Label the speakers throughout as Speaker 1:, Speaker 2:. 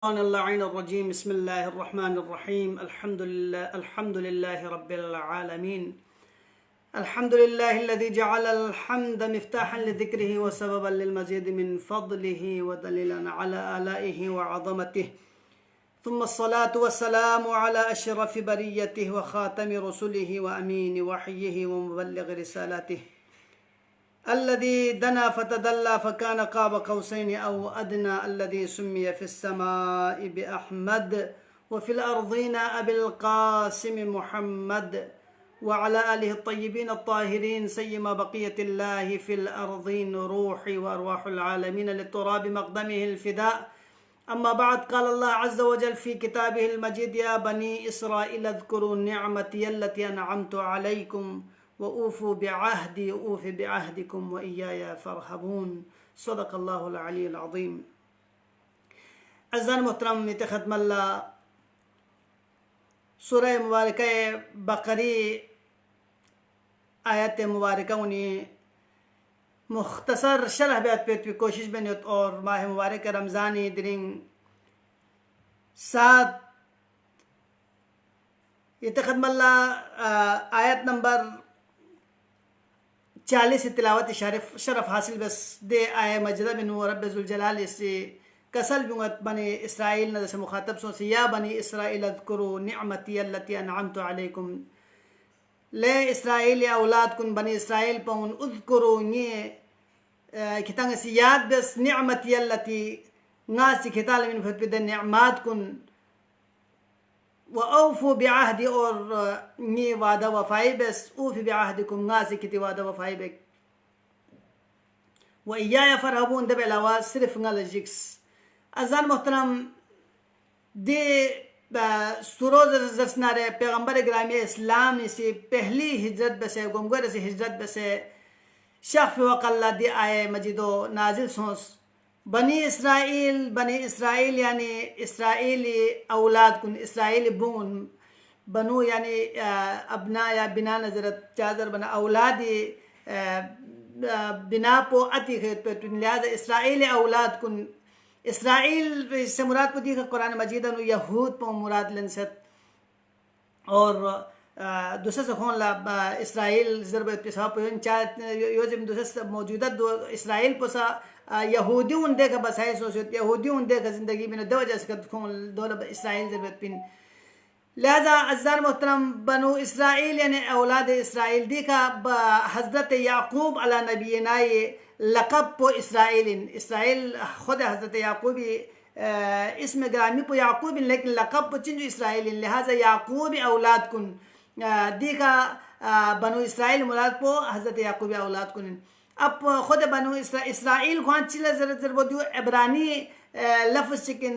Speaker 1: الرجيم بسم الله الرحمن الرحيم الحمد لله رب العالمين. الحمد لله الذي جعل الحمد مفتاحا لذكره وسببا للمزيد من فضله ودليلا على آلائه وعظمته، ثم الصلاة والسلام على أشرف بريته وخاتم رسله وأمين وحيه ومبلغ رسالاته، الذي دنا فتدلى فكان قاب قوسين أو أدنى، الذي سمي في السماء بأحمد وفي الأرضين أبي القاسم محمد، وعلى آله الطيبين الطاهرين سيما بقية الله في الأرضين، روحي وأرواح العالمين للتراب مقدمه الفداء. أما بعد، قال الله عز وجل في كتابه المجيد: يا بني إسرائيل اذكروا نعمتي التي أنعمت عليكم وأوفوا بعهدي أوف بعهدكم وإياي فارهبون. صدق الله العلي العظيم. अज़ान मोहतरम ख़त्म अल्लाह सूरह मुबारक बकरी आयत मुबारक उन्हीं मुख्तसर शरह बेत पे कोशिश बनियत और माह मुबारक रमज़ानी दिन सात ये ख़त्म अल्लाह आयत नंबर 40 तिलावत शरफ हासिल बस दे आए मजदा बिन रब ज़ुल जलाल से कसल बिंगत बनी इसराइल न जैसे मुखातब सो से या बनी इसराइल अज़कुरू निअमती अल्लती अनअमतु अलैकुम, ले इसराइल या औलाद कुन बनी इसराइल पौन उज़कुरू ये कितंग से याद बस निअमती अल्लती नास किताल मिन फतबिद निअमात कुन व औफू बिअहदी और ये वादा वफ़ाई बस ऊफ़ बिअहदिकुम नास किति वादा वफ़ाई बक व इय्याय फरहबून दब अलावा सिर्फ नलजिक्स। अज़ान मोहतरम दे सुरोज़ जर्सनारे पैगंबर ग्रामी इस्लाम से पहली हिजरत बसे गुमगर से हिजरत बसे शफ़ वक़ल्ला दे आए मजिदो नाजिल सोस बनी इसराइल यानी इसराइली औलाद कुन इसराइली बुन बनु यानी अबना या बिना नजरत चादर बना औलादी बिना पो अति लिहाजा इसराइली औलाद कुन इसराइल से मुराद को दी कुरान मजीद नु यहूद पो मुराद लनसत और दूसरे से खोन ला इसराइल ज़रबत पिसा पो योजम दूसरे मौजूदा इसराइल पोसा यहूदी उन देखा बस है सोचते यहूदी उन देखा ज़िंदगी में दो वजह से खोन दौलत इसराइल ज़रबत पिन। लिहाजा अज़ान मोहतरम बनु इसराइल यानी औलाद इसराइल देखा हज़रत याकूब अला नबीना ये लक़ब पो इसराइल खुद हज़रत याकूबी इसमें ग्रामी पो याकूबिन लेकिन लक़ब पो चिंजो इसराइलिन, लिहाजा याकूबी औलाद कुन देखा बनु इसराइल मुराद पो हज़रत याकूबी औलाद कुन। अब खुद बनु इसराइल खान चिल्ला ज़र वो दियो इब्रानी लफ्ज़ चिकन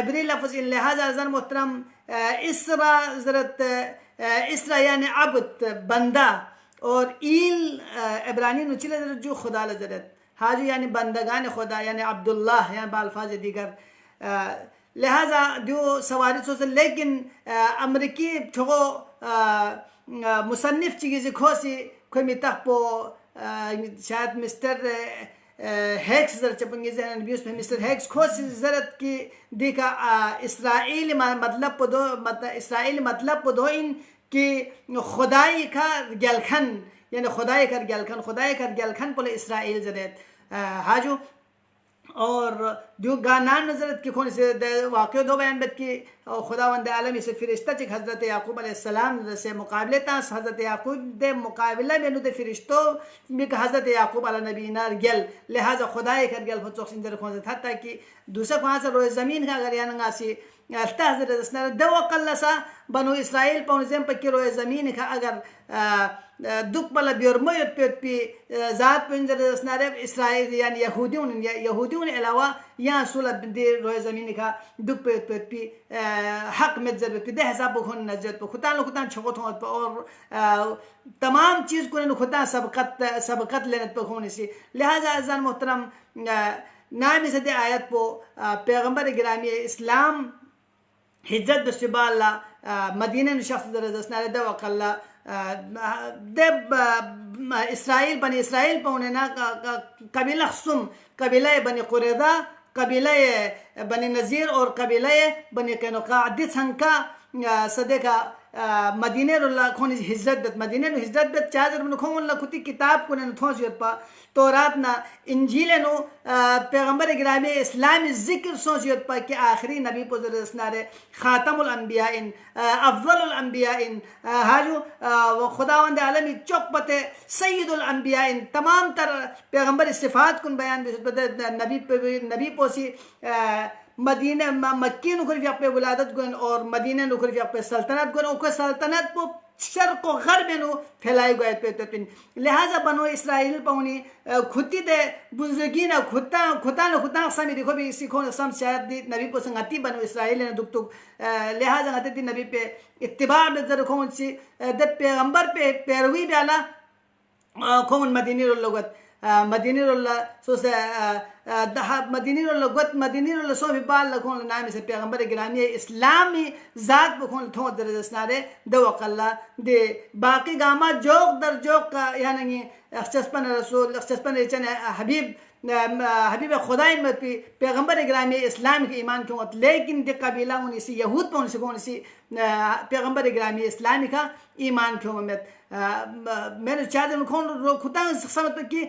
Speaker 1: इब्री लफ्ज़ इन, लिहाजा अज़ान मोहतरम इसरा ज़रत इसरा यानी अब्द बंदा और ईल इब्रानी नुचिला ज़रत जो खुदा लज़रत हाजू यानी बंदगान खुदा यानी अब्दुल्लाह यानी बाल्फाज दीगर, लिहाजा जो सवारी सोच लेकिन अमरीकी ठगो मुसन्निफ चीज़ खोसी कोई मिताह पो शायद मिस्टर हैक्स ज़र चपंगी जहन भी उसमें मिस्टर हैक्स खोसी ज़रत की देखा इसराइल मतलब पो दो इसराइल मतलब पो दो इन कि खुदाई का गलखन यानी खुदाई कर गलखन बोले इसराइल ज़रत हाजू और जो गानान नजरत की खोन से वाक़या दो बयान बत की खुदावंद आलम से फरिश्ता चिक हज़रत याकूब अलैहिस्सलाम से मुकाबले ता हज़रत याकूब दे मुकाबला में नुदे फरिश्तों में हज़रत याकूब अला नबीना गल, लिहाजा खुदाई कर गल फचोक सिंदर खोन से था कि दूसरा कहाँ से रोए ज़मीन का अगर याना सी अल्ता हज़रत असना दो वक़ल्ला सा बनु इसराइल पौनज़ेम पक्की रोए ज़मीन का अगर दुख बला बियरमयत पे ज़ात पिंजर असनारे इसराइल यानी यहूदियों अलावा यहाँ सुलह दे रोए ज़मीन का दुख पे हक में ज़रूरत पे दे हिसाब खोन नजरत पे खुदान छकोत हो और तमाम चीज़ को खुदा सबकत लेने पे खोने से। लिहाजा अज़ान मोहतरम नाम से दे आयत पो पैगंबर गिरामी इस्लाम हिज्जत बस्तिबाला मदीने शख्स दरजसनारे दे वक़ल्ला दब इसराइल बनी इसराइल पौने ना कबीला खसुम कबीला बनी कुरैदा कबीला बनी नज़ीर और कबीला बनी कैनुका दिस हंका सदेका मदीने रुल्ला खोन हिजरत बत मदीने नु हिजरत बत चादर नु खोन ला खुती किताब को न थोस यत पा तौरात ना इंजील नु पैगंबर गिरामी इस्लामी जिक्र सोच यत पा कि आखिरी नबी पोजर रसनारे खातमुल अंबिया इन अफजलुल अंबिया इन हाजू खुदावंद आलमी चौक पते सय्यदुल अंबिया इन तमाम तर पैगंबर सिफात कुन बयान नबी पोसी मदीना मक्की नुखर फिया पे विलादत गुन और मदीना नुखर फिया पे सल्तनत गुन ओके सल्तनत को शर्क को गर्ब नु फैलाई गए पे तपिन लिहाजा बनो इस्राइल पौनी खुती दे बुजुर्गी ना खुता समी देखो भी इसी खोन सम शायद दी नबी को संगति बनो इस्राइल ने दुख लिहाजा गते दी नबी पे इत्तिबा नजर खोन सी द पैगंबर पे पैरवी डाला खोन मदीनी लोगत मदीनी रोल्ला सो से मदीनी रोल्ला गत मदीनी रोल्ला सो भी बाल लखों नाम से पैगंबर गिरामी इस्लामी जात बखों थो दरजनारे दवकल्ला दे बाकी गामा जोक दर जोक का यानी अख्तस्पन रसूल अख्तस्पन रेचन हबीब खुदाई मत पैगंबर गिरामी इस्लाम के ईमान क्यों लेकिन दे कबीला उन इसी यहूद पर उनसे कौन सी पैगंबर गिरामी इस्लामी का ईमान क्यों मत मैंने चादर खोन खुदा समझ पे कि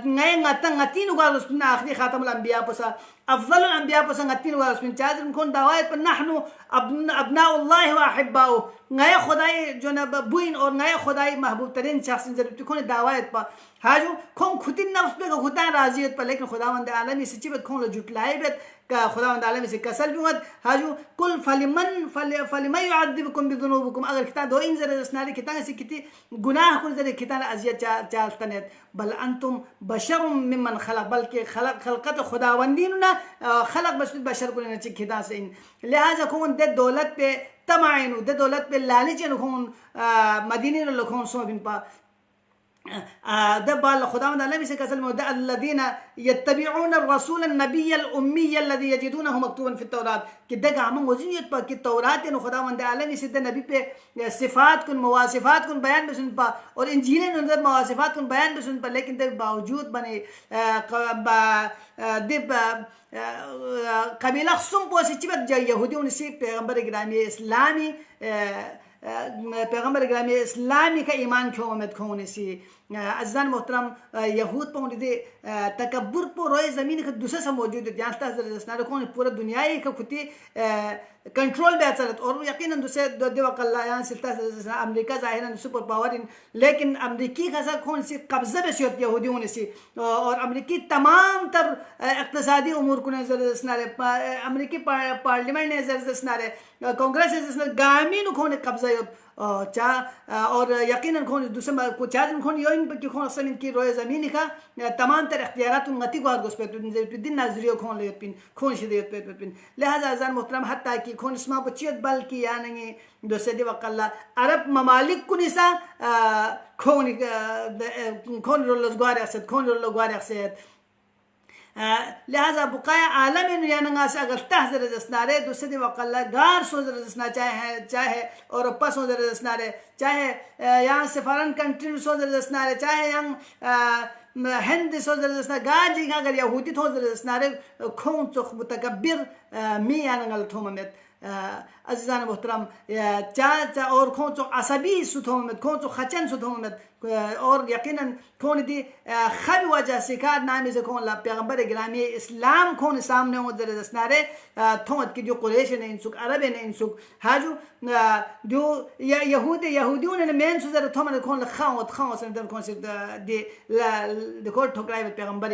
Speaker 1: नए ngati nugar usmin आखिरी खातमुल अंबिया पसा अफजलुल अंबिया पसा ngati nugar usmin चादर खोन दावायत पर नहनु अब्नाउल्लाह व अहिब्बाउ नए खुदाई जो न बुइन और नए खुदाई महबूब तरीन शख्स जब खोन दावायत पर हाजू खोन खुदिन न उस पे खुदा राजियत पर लेकिन खुदावंद आलमी सच्ची बात खोन जुटलाई बात का खुदावंद आलमी से कसल भी मत हाजू कुल फलिमन युअद्दिबुकुम बिदुनूबिकुम अगर किता दो इन जरा स्नारी किता से किती गुनाह कुल जरा किता अजियत चालतनेत बल अंतुम बशर मिमन खलक बल्कि खलकत खुदावंदीन ना खलक बशर कुल न चिकिता से लिहाजा खोन दे दौलत पे तमाइनु दे दौलत पे लालच खोन मदीने लखोन सो बिन पा دبال خداوند النبي سكسل مودع الذين يتبعون الرسول النبي الأمي الذي يجدونه مكتوبا في التوراة كده عم وزنيت با कि तौरात ने खुदावंद आलमी से नबी पे सिफात कुन मवासिफात कुन बयान में सुन पा और इंजील ने अंदर मवासिफात कुन बयान में सुन पा लेकिन दे बावजूद बने दिब कबीला खसुम पोसी चिबत जाय यहूदियों से पैगंबर गिरामी इस्लामी पैगंबर गिरामी इस्लामी का ईमान क्यों मत खोने सी अज़ान मोहतरम यहूद पौंड दे तकब्बुर पर रोए ज़मीन का दूसरा सा मौजूद है जानता है ज़रा कौन पूरा दुनिया ही का खुदी कंट्रोल भी चलत और यकीनन दूसरे दो वकल्ला यहाँ सिलता अमेरिका ज़ाहिरन सुपर पावर इन लेकिन अमेरिकी का सा कौन सी कब्ज़ा में सियत यहूदियों ने सी और अमेरिकी तमाम तर इक़्तिसादी उमूर को नज़र रसनारे अमेरिकी पार्लियामेंट ने नज़र रसनारे कांग्रेस ने गामी नु खोने कब्ज़ा चा और यकीनन खोन दूसरे को चार्ज खोन योइन कि खोन असल इनकी रोए ज़मीन का तमाम तर इख्तियारात उन्नति को आर्गोस पे दिन नजरियो खोन ले पिन खोन शिदयत पे पिन लिहाजा अज़ान मोहतरम हत्ता कि खोन इसमा बचियत बल की यानी दूसरे दे वकल्ला अरब ममालिक को निसा खोन रोलस ग्वार असद खोन रोलो ग्वार असद लिहाजा बुकाया आलम यानंगा से अगर तहजर जसनारे दूसरे वकल्ला गार सोजर जसना चाहे औरोपा सोजर जसनारे चाहे यहाँ से फॉरेन कंट्री सोजर जसनारे चाहे यहाँ हिंद सोजर जसना गाजी अगर यहूदी सोजर जसनारे खून चुख मुतकब्बिर मी यानंगल थोमत अज़ीज़ान मोहतरम चा और खून चुख असबी सुथोमत खून चुख खचन सुथोमत और यकीनन कौन दी खब वजह से का नाम से कौन ला पैगंबर गिरामी इस्लाम कौन सामने हो जरे दसनारे थोत की जो कुरैश ने इंसुक अरब ने इंसुक हाजू जो यहूदियों ने मेन सुजर थोमन कौन खाओ से दर कौन से दे कोट ठोकराई पैगंबर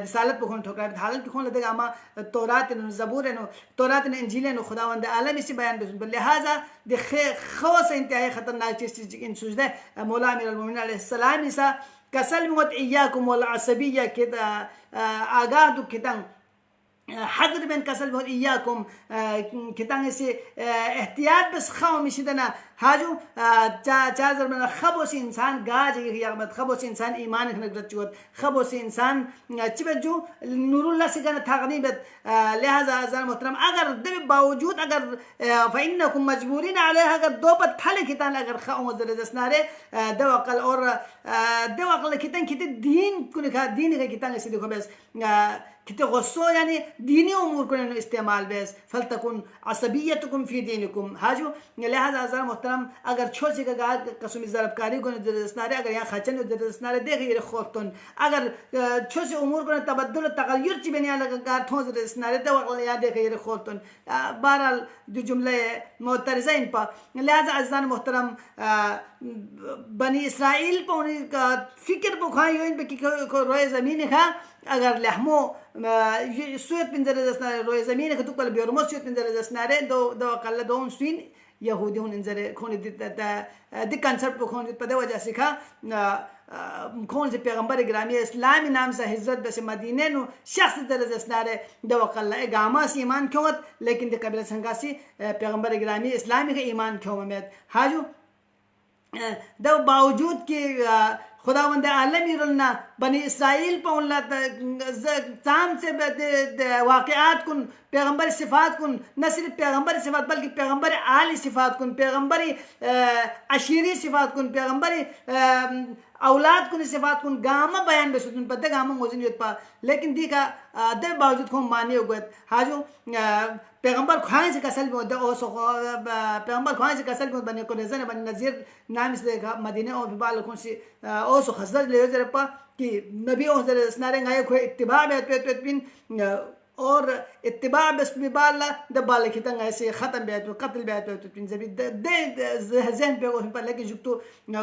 Speaker 1: रिसालत को कौन ठोकराई हालत कौन लगा अमा तौरात ने ज़बूर ने तौरात ने इंजील ने खुदावंद आलम इसी बयान दे लिहाजा दे खौस इंतहाई खतरनाक चीज़ इन सुजदे मौला अमीर अलैहिस्सलाम इसा कसल मत इय्याकुम वल असबिय्या किदा आगाह दु कितंग حذر من كسل بهر إياكم كتان से احتياط बस खाओ मिशिदना हाजू चाजर में खबोस इंसान गाज यामत खबोस इंसान ईमान खनक चुत खबोस इंसान चिबजू नूरुल्लाह से गन तगनीबत लिहाजा अज़ान मोहतरम अगर दे बावजूद अगर फइन्नकुम मजबूरीन अलैहा अगर दो पत थले कितान अगर खाओ जरजसनारे दवकल और दवकल कितान कित दीन कुन का दीन का कितान से देखो बस किते गुस्सो यानी दीनी उमूर को इस्तेमाल बेस फलतकुन असबियतकुम फी दीनिकुम हाजू लिहाजा अज़र मोहतरम अगर छोसी का गार कसम ज़रबकारी को दरसनारे अगर यहाँ खचन दरसनारे देखिए खोतन अगर छोसी उमूर को तबद्दुल तगय्युर ची बनिया लगा गार थों दरसनारे तो यहाँ देखिए खोतन बहरहाल जो जुमले मोतरज़ा इन पर लिहाजा अज़र मोहतरम बनी इसराइल पर उनका फ़िक्र बुखाई इन पे कि रोए ज़मीन खा अगर लहमो सुयत पिंजर दसनारे रोए ज़मीन खा तो कल बियरमो सुयत पिंजर दसनारे दो कल दो उनस्वीन यहूदी उन इंजरे खोने द कंसेप्ट को खोने पदे वजह से खा कौन से पैगंबर ग्रामी इस्लामी नाम से हिजरत बस मदीने नु शख्स दसनारे दो कल गामा से ईमान क्यों लेकिन द कबीला संगासी पैगंबर ग्रामी इस्लामी का ईमान क्यों में हाजू दो बावजूद कि खुदावंद आलमी रुलना बनी इसराइल पर उनला ताम से वाक़यात कुन पैगंबर सिफ़ात कुन न सिर्फ पैगंबर सिफ़ात बल्कि पैगंबर आली सिफ़ात कुन पैगंबरी अशीरी सिफ़ात कुन पैगंबरी औलाद कुन सिफ़ात कुन गामा बयान बेसुन पत्ते गामा मोजन युत पा लेकिन दी का दे बावजूद को मानी हो गए हाजू पैगंबर ख्वाहिश से कसल में होता ओ सो पैगंबर ख्वाहिश से कसल में बने को नजर बने नज़ीर नाम से देखा मदीने और बिबाल कौन सी ओ सो खजर ले जरा पा कि नबी ओ जरा स्नारे गाय को इत्तिबा में पिन और इत्तिबा बस बिबाल द बाल की तंग ऐसे ख़त्म बैत कत्ल बैत पिन जब दे जहन पे पर लेकिन जो तो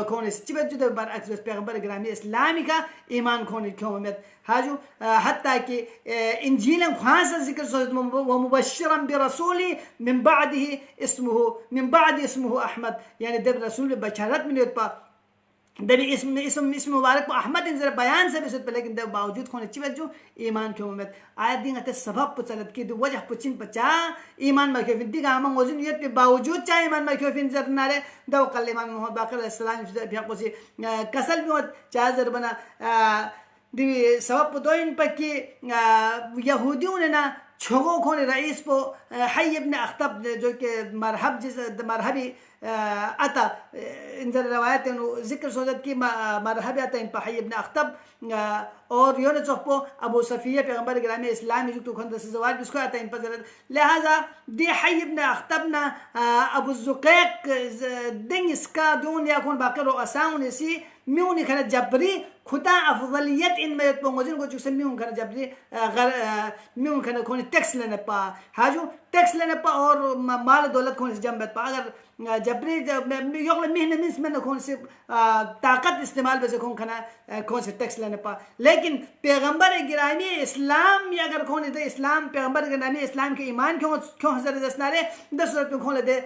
Speaker 1: कौन इस चिबे जो बार अक्सर पैगंबर ग्रामी इस्लामी का ईमान कौन क्यों में हाजू हत्ता कि इंजील ख्वास जिक्र सोच व मुबश्शिरन बिरसूली मिन बाद इस्मुहु अहमद यानी दब रसूल बशरत मिलत पा दबी इसम मुबारक को अहमद इन जरा बयान से बिसत लेकिन दब बावजूद खोने चिवत जो ईमान क्यों में आयत दिन अते सबब पुचलत की वजह पुचिन पचा ईमान में क्यों फिर का हम वजन ये बावजूद चाहे ईमान में क्यों फिर जर नारे दो कल इमाम मोहम्मद बाकर अलैहिस्सलाम भी को से कसल में चाहे जर बना दिवी सबब तो इन पर कि यहूदियों ने ना छोगो खोने रईस को हय इब्न अख्तब जो कि मरहब जिस मरहबी अता इन रवायत जिक्र सोचत की मरहब आता इन पर हय इब्न अख्तब और योन चौपो अबू सफ़िया पैगंबर ग्रामी इस्लामी जो खुद से जवाज बिस्को आता इन पर लिहाजा दे हय इब्न अख्तब ना अबू ज़ुक़ैक़ दिन इसका दून या कौन बाकी रो असाउन सी म्यून खना जबरी खुदा अफजलियत इन में तो मुझे को जो सम्मी खना जबरी म्यून खना कौन टैक्स लेने पा हाजू टैक्स लेने पा और माल दौलत कौन से जम्बत पा अगर जबरी योगल महीने मिस में कौन से ताकत इस्तेमाल वैसे कौन खना कौन से टैक्स लेने पा लेकिन पैगंबर गिरामी इस्लाम या अगर कौन दे इस्लाम पैगंबर गिरामी इस्लाम के ईमान क्यों क्यों हज़रत दसनारे 10 रुपये कौन दे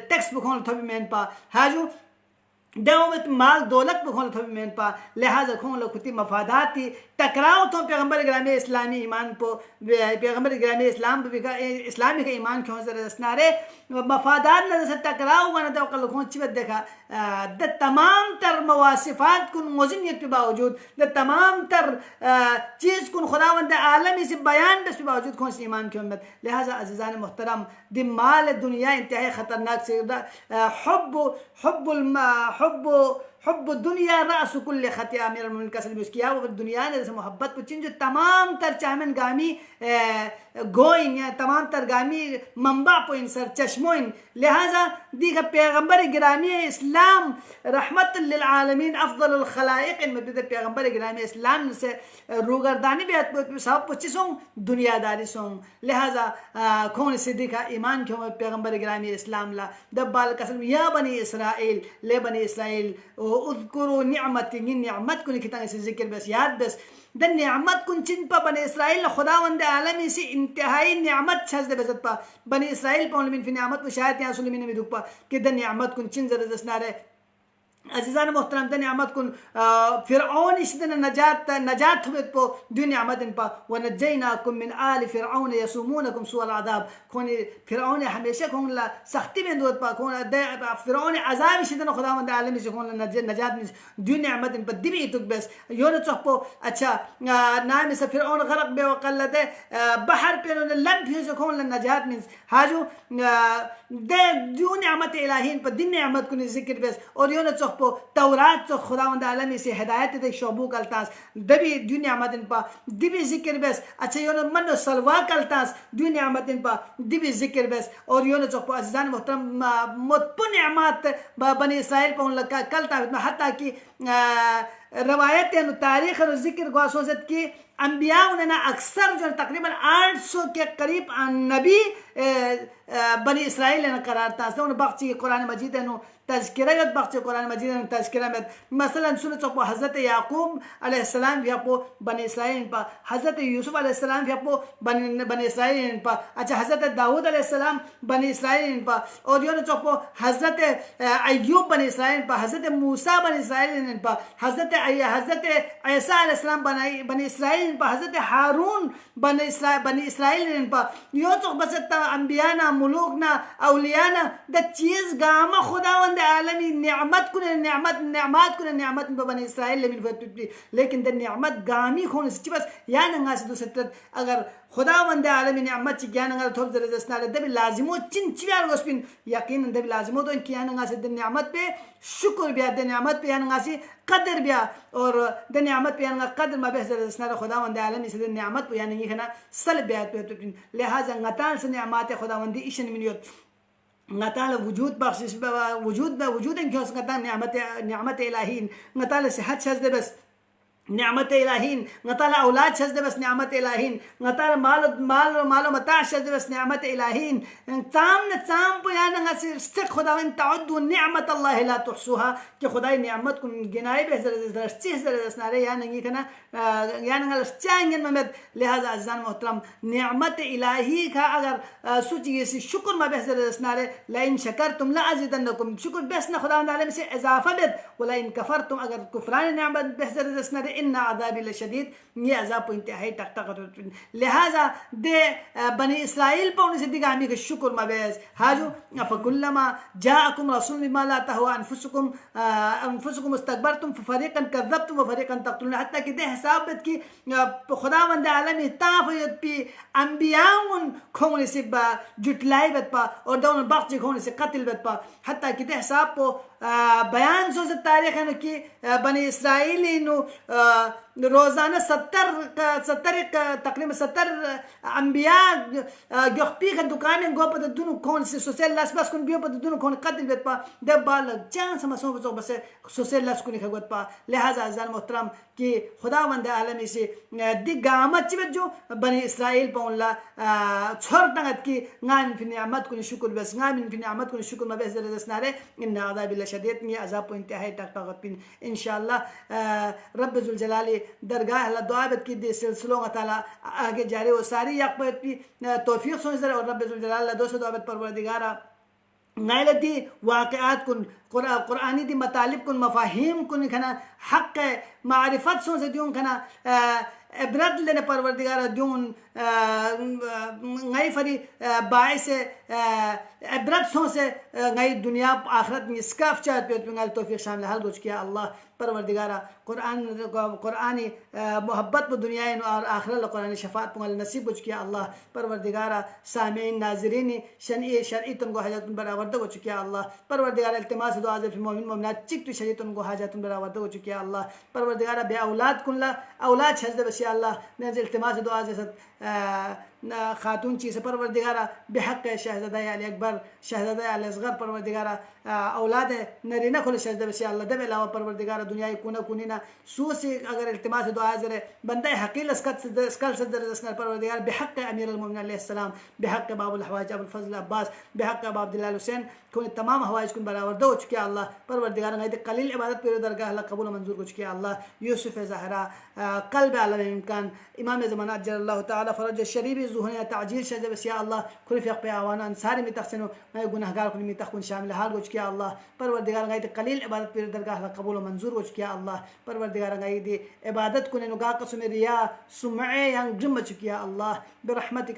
Speaker 1: टैक्स कौन थोड़ी मेन पा हाजू देवत माल दौलत बखोल थो मेन पा लिहाजा खोल खुती मफादाती टकराव तो पैगंबर ग्रामी इस्लामी ईमान पो पैगंबर ग्रामी इस्लाम का इस्लामी का ईमान क्यों जरा दसनारे मफादात न से टकराव वन तो कल खोल चिबत देखा द तमाम तर मवासिफात कुन मोजनियत के बावजूद द तमाम तर चीज़ कुन खुदावंद आलमी से बयान बस के बावजूद कौन सी ईमान क्यों मत लिहाजा अज़ीज़ान मोहतरम दिमाल दुनिया इंतहाई ख़तरनाक से हब्ब दुनिया रास कुल्ल खतिया मेरा मुल्क का सल्लम किया वो दुनिया ने जैसे मोहब्बत को चिन जो तमाम तर चामन गामी गोइन या तमाम तर गामी मंबा पोइन सर चश्मोइन लिहाजा दीगा पैगंबर गिरामी इस्लाम रहमत लिल आलमीन अफजलुल खलाइक इन मदद पैगंबर गिरामी इस्लाम से रूगरदानी भी सब पच्चीसों दुनियादारी सों लिहाजा कौन से दिखा ईमान क्यों पैगंबर गिरामी इस्लाम ला दब्बाल कसम या बनी इसराइल ले बनी इसराइल उज़कुरू निअमती मिन निअमत कुन किताब से जिक्र बस याद बस द निअमत कुन चिन पा बनी इसराइल खुदावंद आलमी से इंतहाई निअमत छज दे बसत पा बनी इसराइल पा मिन फी निअमत को शायद यहाँ सुलमीन में दुपा कि द निअमत कुन चिन जरा दसनारे अज़ीज़ान मोहतरम द निअमत कुन फ़िरऔन इस दिन नजात हुए पो दु निअमत इन पा व नजैनाकुम मिन आल फ़िरऔन यसुमूनकुम सुअल अज़ाब कोनी फ़िरऔन हमेशा कोन ला सख्ती में दोत पा कोन फ़िरऔन अज़ाब इस दिन खुदावंद आलमी से कोन नजात में दु निअमत इन पा दिबी तुक बस योन चौपो अच्छा नाम से फ़िरऔन गरक बे वक़ल्लत बहर पे लम फिर से कोन नजात में हाजू दे दु निअमत इलाहीन पा दिन निअमत कुन जिक्र बस और योन चौपो चोपो तौरात चो खुदावंद आलमी से हिदायत दे शोबू कलतास दबी दुनिया मदन पा दिबी जिक्र बस अच्छा योनो मनो सलवा कलतास दुनिया मदन पा दिबी जिक्र बस और योनो चोपो अज़ान मोहतरम मुतपुन नियामत बनी इसराइल पर उन लगा कलता हत्ता कि रवायत तारीख और जिक्र गोसोजत की अम्बिया उन्होंने अक्सर जो तकरीबन 800 के करीब नबी बनी इसराइल ने करार था उन बख्शी कुरान मजीद है तज़किरा बख्शी कुरान मजीद है तज़किरा में मसलन सुन चोपो हज़रत याकूब अलैहिस्सलाम भी आपको बनी इसराइल पर हज़रत यूसुफ अलैहिस्सलाम भी आपको बनी इसराइल पर अच्छा हज़रत दाऊद अलैहिस्सलाम बनी इसराइल पर और यो चोपो हज़रत अय्यूब बनी इसराइल पर हज़रत मूसा बनी इसराइल पर हज़रत ईसा अलैहिस्सलाम बनी इसराइल पर हज़रत हारून बनी इसराइल पर यो चोक बस अम्बियाना मुलूकना औलियाना द चीज़ गामा खुदावंद आलमी नियामत नियामत बनी इसराइल लेकिन द नियामत गामी खोन बस या नंगा से दूसरे अगर खुदावंद आलमी नियामत ची ज्ञान नंगा थोप जरे जसनारे दबी लाजिमो चिन चिवार गोस्पिन यकीन दबी लाजिमो तो इनकी या नंगा से द नियामत पे शुक्र बिया द नियामत पे या नंगा से कदर बिया और द नियामत पे या नंगा कदर मा बेहतर जसनारे खुदावंद आलमी से द नियामत पे या नंगी खना सल बिया पे लिहाजा ngataal से नियामत खुदावंदी इशन मिनियत ngataal वजूद बख्शिश वजूद इनकी उस ngataal नियामत इलाही ngataal सेहत शज़ बस नियामत इलाहीन ngataal औलाद शज़ बस नियामत इलाहीन ngataal माल मता शज़ बस नियामत इलाहीन ताम बयान से खुदावन तअद्दु नियामत अल्लाह ला तुहसूहा कि खुदाई नियामत कुन गिनाए बेहतर सनारे या नंगी कना या नंगल चांगन ममद लिहाजा अज़ान मोहतरम नियामत इलाही का अगर सोचिए से शुक्र मा बेहतर सनारे ला इन शकरतुम ला अज़ीदन्नकुम शुक्र बस न खुदावन आलम से इजाफा बेद वला इन कफरतुम अगर कुफरान नियामत बेहतर सनारे इन्ना अज़ाबी लशदीद ये अज़ाब इंतहाई तक लिहाजा दे बनी इसराइल पर उनसे दिगामी के शुक्र मबेज हाजू फकुल्लमा जाअकुम रसूल बिमा ला तहवा अनफुसुकुम मुस्तकबरतुम फरीक़न कज़्ज़बतुम व फरीक़न तक़तुलून हत्ता कि दे हिसाब बद की खुदावंद आलमी ताफ़यत पी अंबियाउन खोने से जुटलाई बद पा और दोन बख्श खोने से कत्ल बद पा हत्ता कि दे हिसाब को बयान सो से तारीख है कि बनी इसराइली नो रोज़ाना 70 तकरीबन 70 अम्बिया गप्पी का दुकान गोप दोनों कौन से सोशल लास बस कौन बियो पर दोनों कौन कत्ल बेत पा दब बाल जान समझो बस सोशल लास कुनी खगवत पा लिहाजा अज़ान मोहतरम कि खुदावंद आलमी से दिगामत चिबत जो बनी इसराइल पौनला छोड़ तंगत की गान फिर नियामत कुनी शुक्र बस गान फिर नियामत कुनी शुक्र में बेहतर जसनारे इन अज़ाब शदीद ये अज़ाब को इंतहाई तक पिन इंशाअल्लाह रब जुल जलाली दरगाह अल्लाह दुआ बत की सिलसिलों ताला आगे जारी वो सारी यकबत भी तौफीक सोच जरा और रब जुल जलाल दोस्तों दुआ बत परवरदिगारा नाइलती वाक़यात कुन कुरानी दी मतालिब कुन मफाहिम कुन खना हक़ मारिफत सो से दियों खना इबरत लेने परवरदिगारा दियों नई फरी बाइस इबरत सो से नई दुनिया आखिरत में इसकाफ चाहत पे पिंगल तौफीक शामिल हाल गुज किया अल्लाह परवरदिगारा कुरानी मोहब्बत व दुनिया और आखिरत कुरानी शफात पुंगल नसीब गुज किया अल्लाह परवरदिगारा सामीन नाज़रीन शरई तुम को हाजत बराबर दो गुज किया अल्लाह परवरदिगारा इल्तिमास दुआ ज़ मोमिन मोमिनात चिक तो शरीत तुम को हाजत बराबर दो गुज किया अल्लाह परवरदिगारा बे औलाद कुल्ला औलाद छज़ बस अल्लाह ने इल्तिमास दुआ ज़ खातून चीज़ परवरदिगारा बेहक शहज़ादा अली अकबर शहज़ादा अली असग़र परवरदिगारा औलाद नरीना खुल शहज़ादा बस अल्लाह दे अलावा परवरदिगारा दुनिया कोना कुनीना सू से अगर इल्तिमास दुआ ज़रे बंदा हकील स्कल सदर दसना परवरदिगार बेहक अमीर अलमोमिनीन अलैहिस्सलाम बेहक बाबुल हवाइज अबुल फज़ल अब्बास बेहक अबू अब्दुल्लाह हुसैन कोई तमाम हवाइज कुन बराबर दो चुके अल्लाह परवरदिगार ने कलील इबादत पे दरगाह अल्लाह कबूल मंजूर को चुके अल्लाह यूसुफ ज़हरा क़ल्ब आलम इम्कान इमाम ज़माना अज्जलल्लाहु ताला फरज शरीफ ज़ुहन ताजील शज़ बस अल्लाह खुरफ़ पे आवाना अंसारी में तखसिनो मैं गुनाहगार कुन में तखकुन शामिल हाल को चुके अल्लाह परवरदिगार ने कलील इबादत पे दरगाह अल्लाह कबूल मंजूर को चुके अल्लाह परवरदिगार ने दी इबादत कुन नुगा कसम रिया सुमए yang jumma चुके अल्लाह बिरहमतिक